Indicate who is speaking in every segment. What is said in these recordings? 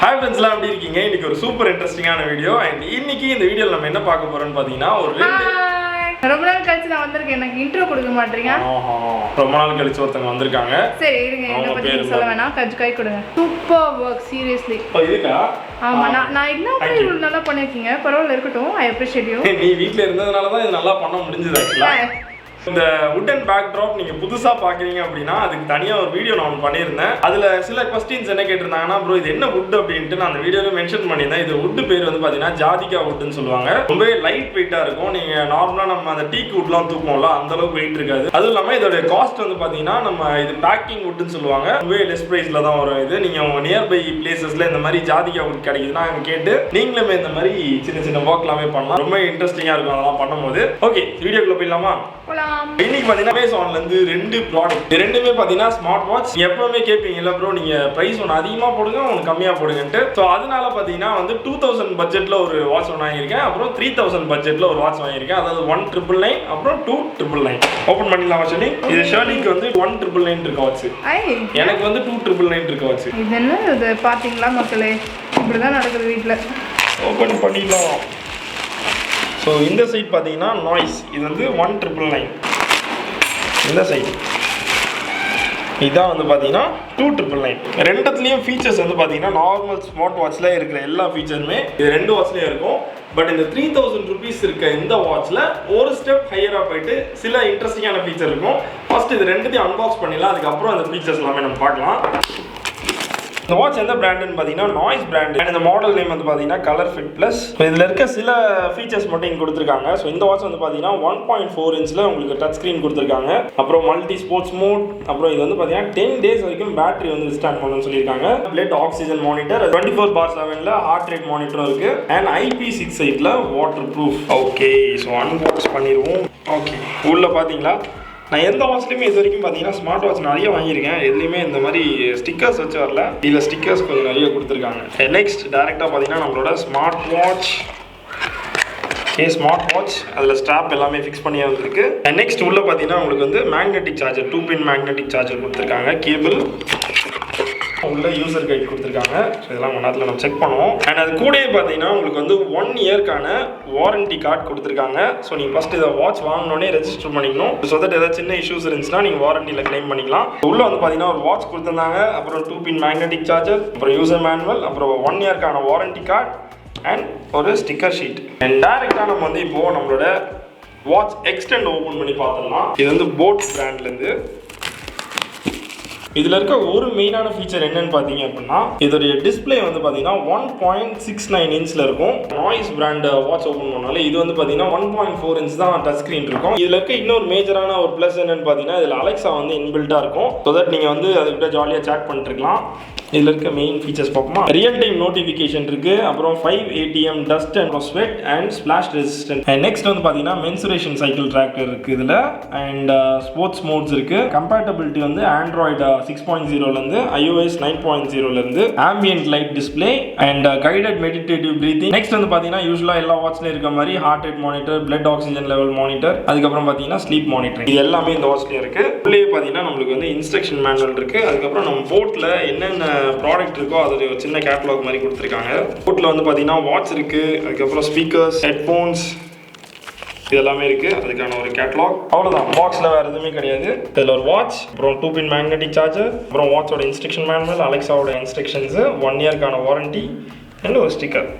Speaker 1: Hi friends, எப்படி இருக்கீங்க? இன்னைக்கு ஒரு சூப்பர் இன்ட்ரஸ்டிங்கான வீடியோ and இன்னைக்கு இந்த வீடியோல நம்ம என்ன பார்க்க போறோம்னு பாத்தீங்கன்னா ஒரு
Speaker 2: ரொம்ப நாள் கழிச்சு நான் வந்திருக்கேன். எனக்கு இன்ட்ரோ கொடுக்க மாட்டீங்க.
Speaker 1: ரொம்ப நாள் கழிச்சு ஒருத்தங்க வந்திருக்காங்க.
Speaker 2: சரி இருங்க, என்ன பத்தி சொல்ல வேணாம், கை கொடுங்க. Super work seriously.
Speaker 1: இதுக்கா?
Speaker 2: ஆமா, நான் இன்னும் இவ்வளவு நல்லா பண்ணிருக்கீங்க. பரவாயில்ல, இருக்கட்டும். I appreciate you.
Speaker 1: நீ வீட்ல இருந்ததனால தான் இது நல்லா பண்ண முடிஞ்சது ஆக்சுவலா. இந்த வுடன் பேக் ட்ராப் நீங்க புதுசா பாக்குறீங்க அப்படின்னா அதுக்கு தனியா ஒரு வீடியோ நான் பண்ணியிருந்தேன். அதுல சில क्वेश्चंस என்ன கேட்டிருந்தாங்கன்னா, ப்ரோ இது என்ன வுட் அப்படின்ட்டு நான் அந்த வீடியோல மென்ஷன் பண்ணியிருந்தேன். இது வுட் பேர் வந்து பாத்தீங்கன்னா ஜாதிகா வுட்னு சொல்லுவாங்க. ரொம்ப லைட் வெயிட்டா இருக்கும். நீங்க நார்மலா நம்ம அந்த டீக் வுட்லாம் தூக்குவோம்ல, அந்த அளவுக்கு வெயிட் இருக்காது. அதுவும் இல்லாம இதோட காஸ்ட் வந்து பாத்தீங்கன்னா நம்ம இது பேக்கிங் வுட்னு சொல்லுவாங்க. ரொம்ப லெஸ் பிரைஸ்ல தான் வரும் இது. நீங்க உங்க நியர்பை பிளேசஸ்ல இந்த மாதிரி ஜாதிகா வுட் கிடைக்குதுன்னா அங்க கேட்டு நீங்களுமே இந்த மாதிரி சின்ன சின்ன ஒர்க் எல்லாமே பண்ணலாம். ரொம்ப இன்ட்ரெஸ்டிங்கா இருக்கும் அதெல்லாம் பண்ணும்போது. ஓகே, வீடியோக்குள்ள போயிடலாமா? இன்னைக்கு பாத்தீங்கன்னா அமேசான்ல இருந்து ரெண்டு ப்ராடக்ட், ரெண்டுமே பாத்தீங்கன்னா ஸ்மார்ட் வாட்ச். எப்பவுமே கேட்பீங்கல்ல ப்ரோ, நீங்க பிரைஸ் ஒன்று அதிகமா போடுங்க ஒன்று கம்மியா போடுங்கன்ட்டு. ஸோ அதனால பாத்தீங்கன்னா வந்து 2000 பட்ஜெட்ல ஒரு வாட்ச் ஒன்று வாங்கியிருக்கேன், அப்புறம் 3000 பட்ஜெட்ல ஒரு வாட்ச் வாங்கியிருக்கேன். அதாவது 1999 அப்புறம் 2999. ஓப்பன் பண்ணிடலாம் வாட்ச். இது ஷர்லிக்கு வந்து 1999 இருக்க வாட்ச், எனக்கு வந்து 2999 இருக்க வாட்ச்.
Speaker 2: இது என்ன இது பாத்தீங்களா மக்களே, இப்படிதான் நடக்குது வீட்ல.
Speaker 1: ஓப்பன் பண்ணிடலாம். ஸோ இந்த சைட் பார்த்தீங்கன்னா நாய்ஸ், இது வந்து 1999. இந்த சைட் இதான் வந்து பார்த்தீங்கன்னா 2999. ரெண்டுத்துலேயும் ஃபீச்சர்ஸ் வந்து பார்த்தீங்கன்னா நார்மல் ஸ்மார்ட் வாட்சில் இருக்கிற எல்லா ஃபீச்சருமே இது ரெண்டு வாட்ச்லேயும் இருக்கும். பட் இந்த 3000 ருபீஸ் இருக்க இந்த வாட்சில் ஒரு ஸ்டெப் ஹையராக போயிட்டு சில இன்ட்ரெஸ்டிங்கான ஃபீச்சர் இருக்கும். ஃபர்ஸ்ட் இது ரெண்டுத்தையும் அன்பாக்ஸ் பண்ணிடலாம், அதுக்கப்புறம் அந்த ஃபீச்சர்ஸ் எல்லாமே நம்ம பார்க்கலாம். இந்த வாட்ச் எந்த பிராண்டுன்னு பார்த்தீங்கன்னா நாய்ஸ் பிராண்டு. அண்ட் இந்த மாடல் நேம் வந்து பார்த்தீங்கன்னா ColorFit ப்ளஸ். இதில் இருக்க சில ஃபீச்சர்ஸ் மட்டும் இங்கே கொடுத்துருக்காங்க. ஸோ இந்த வாட்ச் வந்து பார்த்தீங்கன்னா 1.4 இன்ச்சில் உங்களுக்கு டச் ஸ்க்ரீன் கொடுத்துருக்காங்க. அப்புறம் மல்டி ஸ்போர்ட்ஸ் மோட். அப்புறம் இது வந்து பார்த்தீங்கன்னா 10 days வரைக்கும் பேட்டரி வந்து ஸ்டாண்ட் பண்ணணும்னு சொல்லியிருக்காங்க. Blood oxygen monitor, 24/7 heart rate மானிட்டரும் இருக்கு. And IP68 waterproof. Okay, so unbox பண்ணிடுவோம். ஓகே, உள்ள பார்த்தீங்களா, நான் எந்த வாட்ச்லையுமே இது வரைக்கும் பார்த்தீங்கன்னா ஸ்மார்ட் வாட்ச் நிறைய வாங்கியிருக்கேன். எதுலையுமே இந்த மாதிரி ஸ்டிக்கர்ஸ் வச்சு வரல, இதில் ஸ்டிக்கர்ஸ் கொஞ்சம் நிறைய கொடுத்துருக்காங்க. நெக்ஸ்ட் டேரெக்டாக பார்த்தீங்கன்னா நம்மளோட ஸ்மார்ட் வாட்ச். ஸ்மார்ட் வாட்ச் அதில் ஸ்ட்ராப் எல்லாமே ஃபிக்ஸ் பண்ணி வந்துருக்கு. நெக்ஸ்ட் உள்ள பார்த்தீங்கன்னா உங்களுக்கு வந்து magnetic charger, 2 pin magnetic charger கொடுத்துருக்காங்க. கேபிள் உள்ள யூசர் கைட் கொடுத்துருக்காங்க. ஸோ இதெல்லாம் கொஞ்ச நேரத்தில் நம்ம செக் பண்ணுவோம். அண்ட் அது கூடயே பார்த்தீங்கன்னா உங்களுக்கு வந்து 1 இயர்க்கான வாரண்டி கார்டு கொடுத்துருக்காங்க. ஸோ நீங்கள் ஃபர்ஸ்ட் இதை வாட்ச் வாங்கினோடனே ரெஜிஸ்டர் பண்ணிக்கணும். ஸோ தட் ஏதாவது சின்ன இஷ்யூஸ் இருந்துச்சுன்னா நீங்கள் வாரண்டியில் கிளைம் பண்ணிக்கலாம். உள்ள வந்து பார்த்தீங்கன்னா ஒரு வாட்ச் கொடுத்துருந்தாங்க, அப்புறம் 2 pin மேக்னெட்டிக் சார்ஜர், அப்புறம் யூசர் மேனுவல், அப்புறம் 1 இயர்க்கான வாரண்டி கார்டு அண்ட் ஒரு ஸ்டிக்கர் ஷீட். அண்ட் டேரெக்டாக நம்ம வந்து இப்போது நம்மளோட வாட்ச் எக்ஸ்டெண்ட் ஓப்பன் பண்ணி பார்த்துடலாம். இது வந்து போட் பிராண்ட்லேருந்து. இதில் இருக்க ஒரு மெயினான ஃபீச்சர் என்னன்னு பார்த்தீங்க அப்படின்னா, இதோடைய டிஸ்பிளே வந்து பார்த்தீங்கன்னா 1.69 இன்ச்சில் இருக்கும். நாய்ஸ் பிராண்ட் வாட்ச் ஓப்பன் பண்ணாலும் இது வந்து பார்த்தீங்கன்னா 1.4 இன்ச் தான் டச் ஸ்க்ரீன் இருக்கும். இதில் இருக்க இன்னொரு மேஜரான ஒரு ப்ளஸ் என்னன்னு பார்த்தீங்கன்னா, இதில் அலெக்ஸா வந்து இன்பில்ட்டாக இருக்கும். ஸோ தட் நீங்கள் வந்து அதுக்கிட்ட ஜாலியாக சேட் பண்ணிட்டு இருக்கலாம். இதில் இருக்க மெயின் ஃபீச்சர்ஸ் பார்ப்போமா, ரியல் டைம் நோட்டிஃபிகேஷன் இருக்குது, அப்புறம் 5 ATM dust and sweat and splash resistant. And next வந்து பார்த்தீங்கன்னா மென்சுரேஷன் சைக்கிள் ட்ராக்கர் இருக்குது இதில். அண்ட் ஸ்போர்ட்ஸ் மோட்ஸ் இருக்குது. கம்பேட்டபிலிட்டி வந்து ஆண்ட்ராய்டு 6.0லேருந்து iOS 9.0லேருந்து ambient light display and guided meditative breathing. Next வந்து பார்த்தீங்கன்னா யூஸ்வலாக எல்லா வாட்ச்லையும் இருக்க மாதிரி heart rate monitor, blood oxygen level monitor, அதுக்கப்புறம் பார்த்தீங்கன்னா ஸ்லீப் மானிட்டரிங். இது எல்லாமே இந்த வாட்ச்லேயும் இருக்குது. உள்ளே பார்த்தீங்கன்னா நம்மளுக்கு வந்து இன்ஸ்ட்ரக்ஷன் மேனுவல் இருக்குது. அதுக்கப்புறம் நம்ம போட்டில் என்னென்ன ப்ராடக்ட் இருக்கோ அது ஒரு சின்ன கேட்டலாக் மாதிரி கொடுத்துருக்காங்க. போட்டில் வந்து பார்த்தீங்கன்னா வாட்ச் இருக்குது, அதுக்கப்புறம் ஸ்பீக்கர்ஸ், ஹெட்ஃபோன்ஸ் இதெல்லாமே இருக்குது. அதுக்கான ஒரு கேட்டலாக். அவ்வளோதான், பாக்ஸில் வேறு எதுவுமே கிடையாது. இதில் ஒரு வாட்ச், அப்புறம் 2 pin மேக்னெட்டிக் சார்ஜர், அப்புறம் வாட்சோட இன்ஸ்ட்ரக்ஷன் மேனுவல், அலெக்ஸாவோட இன்ஸ்ட்ரக்ஷன்ஸு, 1 இயர்க்கான வாரண்டி அண்ட் ஒரு ஸ்டிக்கர்.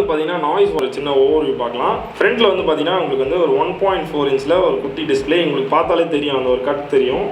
Speaker 1: வந்து பார்த்தீங்கன்னா நாய்ஸ் ஒரு சின்ன ஓவர்வியூ பார்க்கலாம். ஃப்ரண்ட்டில் வந்து பார்த்தீங்கன்னா உங்களுக்கு வந்து ஒரு 1.4 இன்ச்சில் ஒரு குட்டி டிஸ்பிளே. உங்களுக்கு பார்த்தாலே தெரியும், அந்த ஒரு கட் தெரியும்.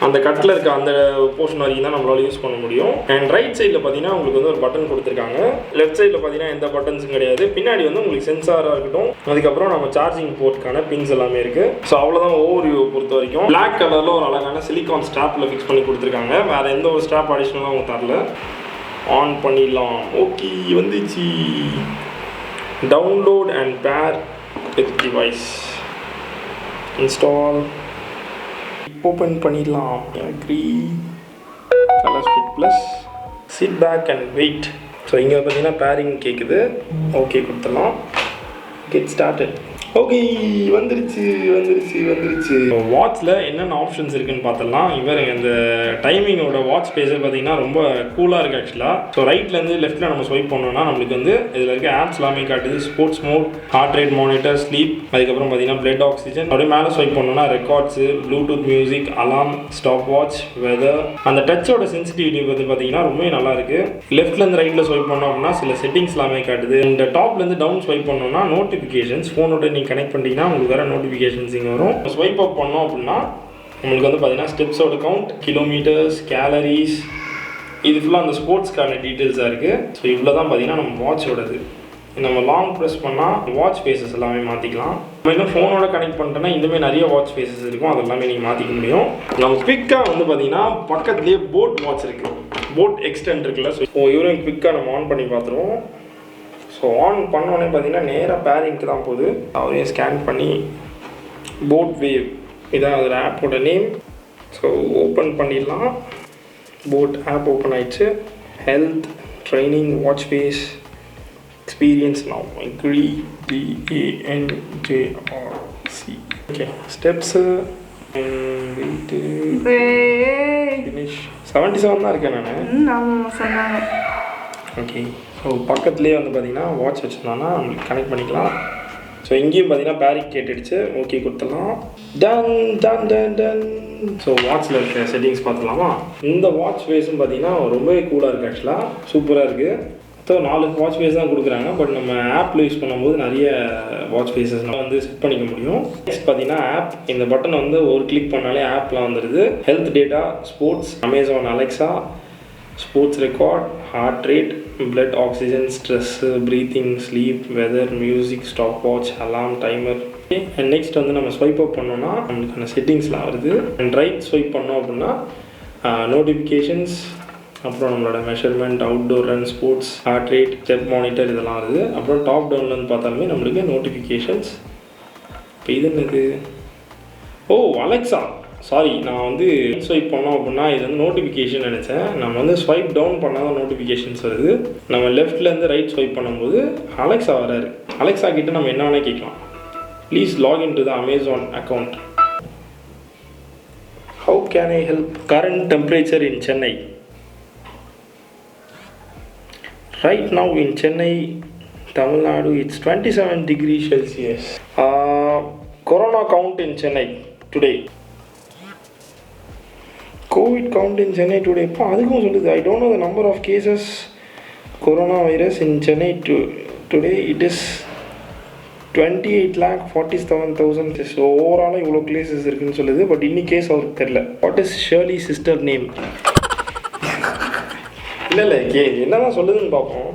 Speaker 1: அந்த கட்டில் இருக்க அந்த போர்ஷன் வரைக்கும் தான் நம்மளால யூஸ் பண்ண முடியும். அண்ட் ரைட் சைடில் பார்த்தீங்கன்னா உங்களுக்கு வந்து ஒரு பட்டன் கொடுத்துருக்காங்க. லெஃப்ட் சைடில் பார்த்தீங்கன்னா எந்த பட்டன்ஸும் கிடையாது. பின்னாடி வந்து உங்களுக்கு சென்சாராக இருக்கட்டும், அதுக்கப்புறம் நம்ம சார்ஜிங் போர்ட்கான பின்ஸ் எல்லாமே இருக்குது. ஸோ அவ்வளோதான் ஓவர்வியூ பொறுத்த வரைக்கும். பிளாக் கலரில் ஒரு அழகான சிலிகான் ஸ்ட்ராப்பில் ஃபிக்ஸ் பண்ணி கொடுத்துருக்காங்க. வேறு எந்த ஒரு ஸ்ட்ராப் அடிஷ்னலாக அவங்க தரல. ஆன் பண்ணிடலாம். ஓகே, வந்துச்சு. Download and pair with device. Install. Open பண்ணிடலாம். Agree. ColorFit plus. Sit back and wait. So இங்கே பார்த்தீங்கன்னா பேரிங் கேட்குது. ஓகே கொடுத்துடலாம். Get started. ஓகே, வந்துருச்சு. வாட்சில் என்னென்ன ஆப்ஷன்ஸ் இருக்குன்னு பார்த்தலாம். இவருங்க இந்த டைமிங்கோட வாட்ச் பேஸர் பார்த்தீங்கன்னா ரொம்ப கூலாக இருக்குது ஆக்சுவலாக. ஸோ ரைட்லேருந்து லெஃப்ட்டில் நம்ம ஸ்வைப் பண்ணோம்னா நம்மளுக்கு வந்து இதில் இருக்க ஆப்ஸ் எல்லாமே காட்டுது. Sports mode, heart rate monitor, sleep, அதுக்கப்புறம் பார்த்தீங்கன்னா பிளட் ஆக்சிஜன். அப்படியே மேலே ஸ்வைப் பண்ணோம்னா records, Bluetooth music, alarm, stopwatch, weather. அந்த டச்சோட சென்சிட்டிவிட்டி வந்து பார்த்தீங்கன்னா ரொம்ப நல்லா இருக்குது. லெஃப்ட்லேருந்து ரைட்டில் ஸ்வைப் பண்ணோம் அப்படின்னா சில செட்டிங்ஸ் எல்லாமே காட்டுது. இந்த டாப்லேருந்து டவுன் ஸ்வைப் பண்ணோம்னா நோட்டிஃபிகேஷன்ஸ், ஃபோனோட நீங்கள் கனெக்ட் பண்ணிட்டீங்கன்னா உங்களுக்கு வேறு நோட்டிஃபிகேஷன்ஸ் இங்கே வரும். ஸ்வைப் அப் பண்ணோம் அப்படின்னா உங்களுக்கு வந்து பார்த்தீங்கன்னா ஸ்டெப்ஸோட கவுண்ட், கிலோமீட்டர்ஸ், கேலரிஸ், இது ஃபுல்லாக அந்த ஸ்போர்ட்ஸ்க்கான டீட்டெயில்ஸாக இருக்குது. ஸோ இவ்வளோ தான் பார்த்தீங்கன்னா நம்ம வாட்சோடது. நம்ம லாங் ப்ரெஸ் பண்ணால் வாட்ச் ஃபேஸஸ் எல்லாமே மாற்றிக்கலாம். நம்ம இன்னும் ஃபோனோட கனெக்ட் பண்ணிட்டோன்னா இந்தமாதிரி நிறைய வாட்ச் ஃபேஸஸ் இருக்கும், அதெல்லாமே நீங்கள் மாற்றிக்க முடியும். நம்ம குவிக்காக வந்து பார்த்தீங்கன்னா பக்கத்துலேயே போட் வாட்ச் இருக்குது. போட் எக்ஸ்டெண்ட் இருக்குல்ல, ஸோ இவரும் குவிக்காக நம்ம ஆன் பண்ணி பார்த்துருவோம். ஸோ ஆன் பண்ணோடனே பார்த்தீங்கன்னா நேராக பேரிங்க்கு தான் போகுது. அவரையும் ஸ்கேன் பண்ணி போட் வேவ், இதான் அதில் ஆப்போட நேம். ஸோ ஓப்பன் பண்ணிடலாம். போட் ஆப் ஓப்பன் ஆயிடுச்சு. Health, training, watch face, experience now, agree, DANJRC. Okay, steps weight finish 77 தான் இருக்கேன் நான்.
Speaker 2: சொன்னாங்க.
Speaker 1: ஓகே, ஸோ பக்கத்துலேயே வந்து பார்த்தீங்கன்னா வாட்ச் வச்சுருந்தோன்னா நம்மளுக்கு கனெக்ட் பண்ணிக்கலாம். ஸோ இங்கேயும் பார்த்தீங்கன்னா பேரிக் கேட்டுடுச்சு. ஓகே கொடுத்துடலாம். டன். ஸோ வாட்சில் இருக்க செட்டிங்ஸ் பார்த்துலாமா. இந்த வாட்ச் ஃபேஸும் பார்த்தீங்கன்னா ரொம்பவே கூலாக இருக்குது ஆக்சுவலாக, சூப்பராக இருக்குது. ஸோ 4 வாட்ச் ஃபேஸ் தான் கொடுக்குறாங்க. பட் நம்ம ஆப்பில் யூஸ் பண்ணும்போது நிறைய வாட்ச் ஃபேஸஸ் நம்ம வந்து செட் பண்ணிக்க முடியும். நெக்ஸ்ட் பார்த்தீங்கன்னா ஆப், இந்த பட்டனை வந்து ஒரு கிளிக் பண்ணாலே ஆப்லாம் வந்துடுது. Health data, sports, Amazon Alexa, sports record, heart rate, blood oxygen, stress, breathing, sleep, weather, music, stopwatch, alarm, timer. And next வந்து நம்ம ஸ்வைப் அப் பண்ணோன்னா நம்மளுக்கான செட்டிங்ஸ்லாம் வருது. அண்ட் ரைட் ஸ்வைப் பண்ணோம் அப்படின்னா நோட்டிஃபிகேஷன்ஸ், அப்புறம் நம்மளோட measurement, outdoor run, sports, heart rate, step monitor இதெல்லாம் வருது. அப்புறம் டாப் டவுனில் வந்து பார்த்தாலுமே நம்மளுக்கு நோட்டிஃபிகேஷன்ஸ். இப்போ இது என்னது? ஓ, அலெக்ஸா. சாரி, நான் வந்து ஸ்வைப் பண்ணோம் அப்படின்னா இது வந்து நோட்டிஃபிகேஷன் நினச்சேன். நம்ம வந்து ஸ்வைப் டவுன் பண்ணால் தான் நோட்டிஃபிகேஷன்ஸ் வருது. நம்ம லெஃப்ட்லேருந்து ரைட் ஸ்வைப் பண்ணும்போது அலெக்ஸா வராரு. அலெக்ஸா கிட்ட நம்ம என்ன வேணால் கேட்கலாம். Please login to the Amazon account. How can I help? Current temperature in Chennai. Right now in Chennai, Tamil Nadu, it's 27 degrees Celsius. Corona count in Chennai today. COVID count in Chennai today. அதுக்கும் சொல்லுது. I don't know the number of cases coronavirus in Chennai today. It is 28,47,000. So ஓவராலாக இவ்வளோ cases இருக்குன்னு சொல்லுது. But இன்னி case அவருக்கு தெரில. What is Shirley sister name? இல்லை என்னதான் சொல்லுதுன்னு பார்ப்போம்.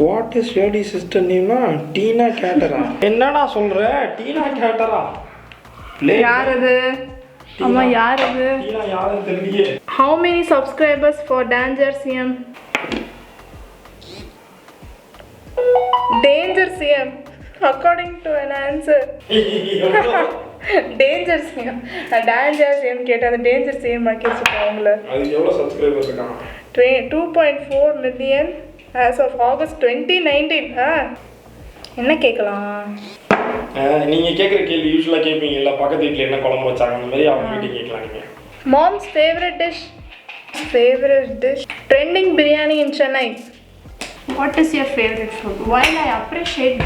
Speaker 1: வாட் இஸ் ஷர்லி சிஸ்டர் நேம்னா டீனா கேட்டரா. என்னடா சொல்ற? டீனா கேட்டரா?
Speaker 2: யார் அது? அம்மா யார் அது?
Speaker 1: டீனா யாருன்னு தெரியலையே.
Speaker 2: How many subscribers for Danger CM? Danger CM according to an answer. Danger CM. Danger CM கேட்டா அது Danger CM ஆக்கிடுச்சுப்பா அவங்கள.
Speaker 1: அது எவ்வளோ சப்ஸ்கிரைபர்ஸ் இருக்காங்க?
Speaker 2: 2.4 million as of August 2019. என்ன கேட்கலாம்?
Speaker 1: நீங்கள் கேட்குற கேள்வி யூஸ்வலாக கேட்பீங்கல்ல, பக்கத்து வீட்டில் என்ன குழம்பு வச்சாங்க அந்த மாதிரி அவங்க கிட்டே கேட்கலாம் நீங்கள்.
Speaker 2: Mom's favorite dish. Trending biryani in Chennai. What is your favorite food? While I appreciate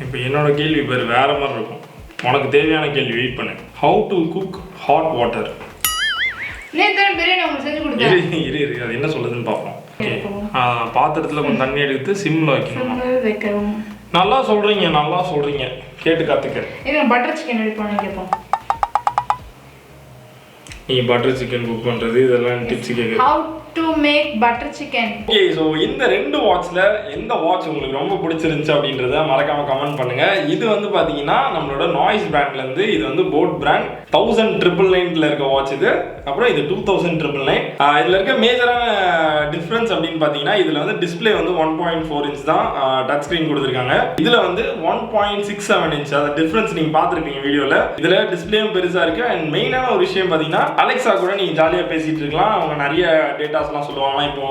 Speaker 1: இப்போ என்னோட கேள்வி பேர் வேறு மாதிரி இருக்கும். உனக்கு தேவையான கேள்வி வெயிட் பண்ணு. How to cook hot water.
Speaker 2: நேத்து பிரியாணி உங்களுக்கு செஞ்சு கொடுத்தேன்.
Speaker 1: இரு அது என்ன சொல்லுதுன்னு பார்ப்போம். ஓகே, பாத்திரத்தில் கொஞ்சம் தண்ணி எடுத்து சிம்மில் வைக்கணும். நல்லா சொல்கிறீங்க, கேட்டு கற்றுக்க.
Speaker 2: இது பட்டர் சிக்கன் ரெடி பண்ணி கேட்போம்.
Speaker 1: நீ பட்டர் சிக்கன் குக் பண்ணுறது இதெல்லாம் டிப்ஸ் கேட்குது.
Speaker 2: How to make butter chicken.
Speaker 1: Okay, so இந்த 2 வாட்ச்ல எந்த வாட்ச் உங்களுக்கு ரொம்ப பிடிச்சிருந்துச்சு அப்படின்றத மறக்காம கமெண்ட் பண்ணுங்க. இது வந்து பார்த்தீங்கன்னா நம்மளோட நாய்ஸ் பிராண்ட்லேருந்து, இது வந்து போட் பிராண்ட் 1999 இருக்க வாட்ச் இது. அப்புறம் இது 2999. இதில் இருக்க மேஜரான டிஃப்ரென்ஸ் அப்படின்னு பார்த்தீங்கன்னா இதில் வந்து டிஸ்பிளே வந்து 1.4 இன்ச் தான் டச் ஸ்க்ரீன் கொடுத்துருக்காங்க. இதில் வந்து 1.67 இன்ச். அந்த டிஃப்ரென்ஸ் நீங்கள் பார்த்துருப்பீங்க வீடியோவில். இதில் டிஸ்பிளேயும் பெருசாக இருக்குது. அண்ட் மெயினான ஒரு விஷயம் பார்த்தீங்கன்னா அலெக்ஸா கூட நீங்கள் ஜாலியாக பேசிகிட்டு இருக்கலாம். அவங்க நிறைய டேட்டாஸ்லாம் சொல்லுவாங்க. இப்போ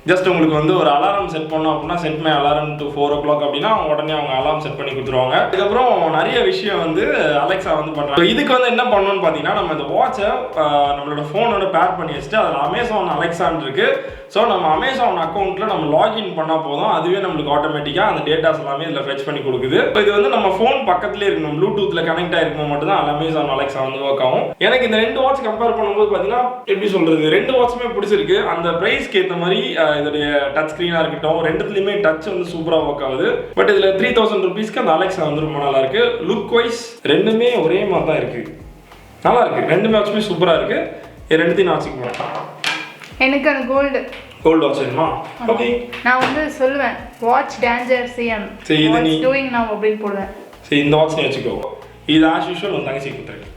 Speaker 1: ஜஸ்ட் உங்களுக்கு வந்து ஒரு அலாரம் செட் பண்ணோம் அப்படின்னா set my alarm to 4 o'clock அப்படின்னா உடனே அவங்க அலாரம் செட் பண்ணி கொடுத்துருவாங்க. அதுக்கப்புறம் நிறைய விஷயம் வந்து அலெக்ஸா வந்து பண்ணுறாங்க. இதுக்கு வந்து என்ன பண்ணணும்னு பார்த்தீங்கன்னா நம்ம இந்த வாட்சை நம்மளோட ஃபோனோட பேர் பண்ணி வச்சுட்டு அதில் அமேசான் அலெக்ஸான்னு இருக்கு. ஸோ நம்ம அமேசான் அக்கௌண்ட்டில் நம்ம லாகின் பண்ணால் போதும், அதுவே நம்மளுக்கு ஆட்டோமேட்டிக்காக அந்த டேட்டாஸ் எல்லாமே இதில் ஃபெச் பண்ணி கொடுக்குது. இது வந்து நம்ம ஃபோன் பக்கத்துலேயே இருக்கணும், ப்ளூடூத்தில் கனெக்ட் ஆகிருக்கும் மட்டும் தான் அமேசான் அலெக்ஸா வந்து ஒர்க் ஆகும். எனக்கு இந்த 2 வாட்ச் கம்பேர் பண்ணும்போது பார்த்தீங்கன்னா எப்படி சொல்கிறது, 2 வாட்சுமே பிடிச்சிருக்கு. அந்த ப்ரைஸ்க்கு ஏற்ற மாதிரி இதோடைய டச் ஸ்க்ரீனாக இருக்கட்டும், ரெண்டுத்துலையுமே டச் வந்து சூப்பராக ஒர்க் ஆகுது. பட் இதில் 3000 rupeesக்கு அந்த அலெக்ஸா வந்து ரொம்ப நல்லா இருக்கு. லுக் வைஸ் ரெண்டுமே ஒரே மாதிரி தான் இருக்கு, நல்லா இருக்கு. 2 வாட்சுமே சூப்பராக இருக்கு. ரெண்டுத்தையும் நான் வச்சுக்க மாட்டேன்.
Speaker 2: எனக்கு அந்த கோல்டு
Speaker 1: வாட்ச் வேணுமா? ஓகே,
Speaker 2: நான் வந்து சொல்லுவேன் வாட்ச் டேஞ்சர் சிஎம்.
Speaker 1: சரி, இது நீ
Speaker 2: டூயிங் நவ அப்படின்னு போடுவேன்.
Speaker 1: சரி, இந்த வாட்ச் நீ வச்சுக்கோ. இது ஆஸ் யூஷுவல் உன் தங்கச்சி கொடுத்துருக்கு.